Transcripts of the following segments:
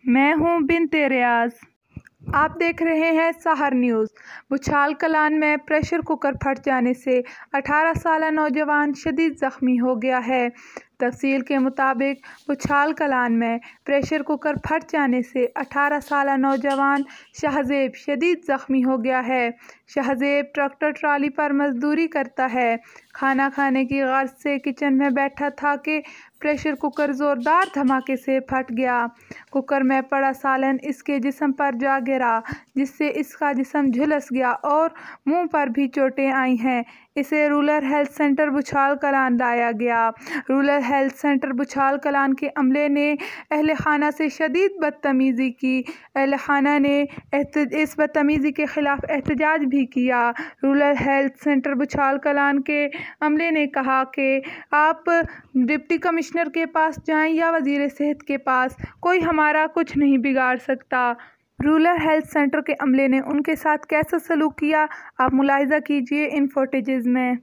मैं हूं बिन्ते रियाज। आप देख रहे हैं सहर न्यूज़। बुछाल कलान में प्रेशर कुकर फट जाने से 18 साल नौजवान शदीद ज़ख्मी हो गया है। तफसील के मुताबिक बुछाल कलान में प्रेशर कुकर फट जाने से 18 साल नौजवान शाहजेब शदीद ज़ख्मी हो गया है। शाहजेब ट्रैक्टर ट्राली पर मजदूरी करता है। खाना खाने की गर्ज से किचन में बैठा था कि प्रेशर कुकर ज़ोरदार धमाके से फट गया। कुकर में पड़ा सालन इसके जिस्म पर जा गिरा, जिससे इसका जिस्म झुलस गया और मुंह पर भी चोटें आई हैं। इसे रूरल हेल्थ सेंटर बुछाल कलान लाया गया। रूरल हेल्थ सेंटर बुछाल कलान के अमले ने अहल खाना से शदीद बदतमीज़ी की। अहल खाना ने इस बदतमीज़ी के ख़िलाफ़ एहतजाज भी किया। रूरल हेल्थ सेंटर बुछाल कलान के अमले ने कहा कि आप डिप्टी कमिश्नर के पास जाएं या वज़ीर सेहत के पास, कोई हमारा कुछ नहीं बिगाड़ सकता। रूरल हेल्थ सेंटर के अमले ने उनके साथ कैसा सलूक किया, आप मुलाहिज़ा कीजिए इन फुटेजेस में।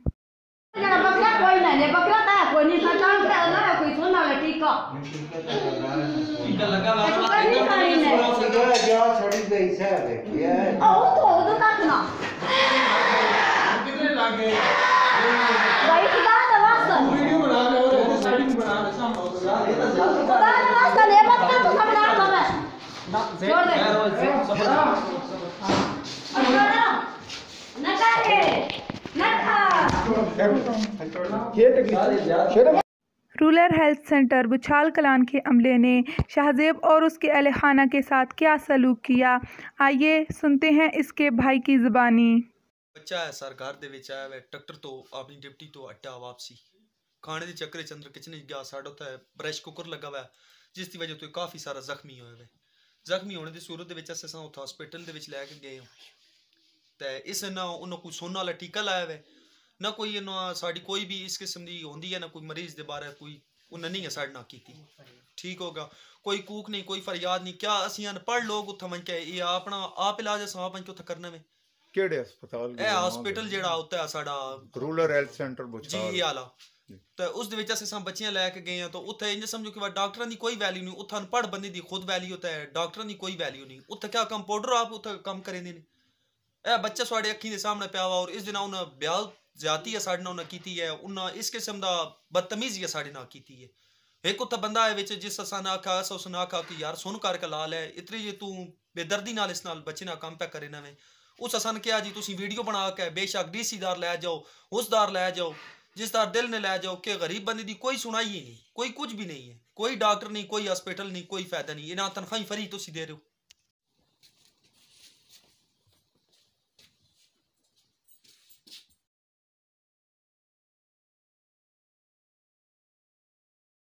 रूरल हेल्थ सेंटर बुछाल कलान के अमले ने शाहजेब और उसके अहल खाना के साथ क्या सलूक किया, आइए सुनते हैं इसके भाई की ज़ुबानी। बच्चा है सर घर दे विच आया वे ट्रैक्टर तो अपनी डिप्टी तो अड्डा वापसी खाने दे चक्कर च अंदर किचन गया साडा उत्थे प्रेशर कुकर लगा हुआ जिसकी वजह तो काफ़ी सारा जख्मी होए वे। जख्मी होने की सूरत दे विच अस उत्थे हॉस्पिटल दे विच लैके गए ते इस ना उन्होंने कोई सुनने वाला टीका लाया वे ना कोई ना साड़ी कोई भी इस किस्म की होंदी है ना कोई मरीज दे बारे कोई उन्हें नहीं है साढ़े ना की ठीक होगा कोई कूक नहीं कोई फरियाद नहीं। क्या असी अनपढ़ लोग उत्थे मन के ये अपना आप इलाज अस आप उत्थे करना में केड़े अस्पताल ए हॉस्पिटल जेड़ा होता है साडा रूरल हेल्थ सेंटर बुछाल जी आला तो उस दे विच अस बच्चियां लैके गए हैं तो उत्थे इंज समझो कि डॉक्टरां दी कोई वैल्यू नहीं, उत्थे अनपढ़ बंदे दी खुद वैल्यू होता है, डॉक्टरां दी कोई वैल्यू नहीं। उत्थे क्या कंपाउंडर आप उत्थे कम करेंदे ने ए बच्चा साढ़े अखीं दे सामने पिया हुआ और इस दिन उन्हें ब्याह ज्यादा है साढ़े नाल कीती है, उन्हें इस किस्म दा बदतमीजी है साढ़े नाल कीती है। एक उत्थे बंदा है विच जिस असा ना आखा अस उसने आखा कि यार सुन करके ला लै इतनी जे तू बेदर्दी नाल इस नाल बच्चे नाल काम पे करे नवें उस असन क्या जी तुसी वीडियो बना के बेशक डीसी दार लै जाओ उस दार लै जाओ जिस दार दिल ने लै जाओ कि गरीब बंदे दी कोई सुनाई ही नहीं, कोई कुछ भी नहीं है, कोई डॉक्टर नहीं, कोई हॉस्पिटल नहीं, कोई फायदा नहीं। इन्हां तनख्वाही फ्री तुसी दे रहे हो।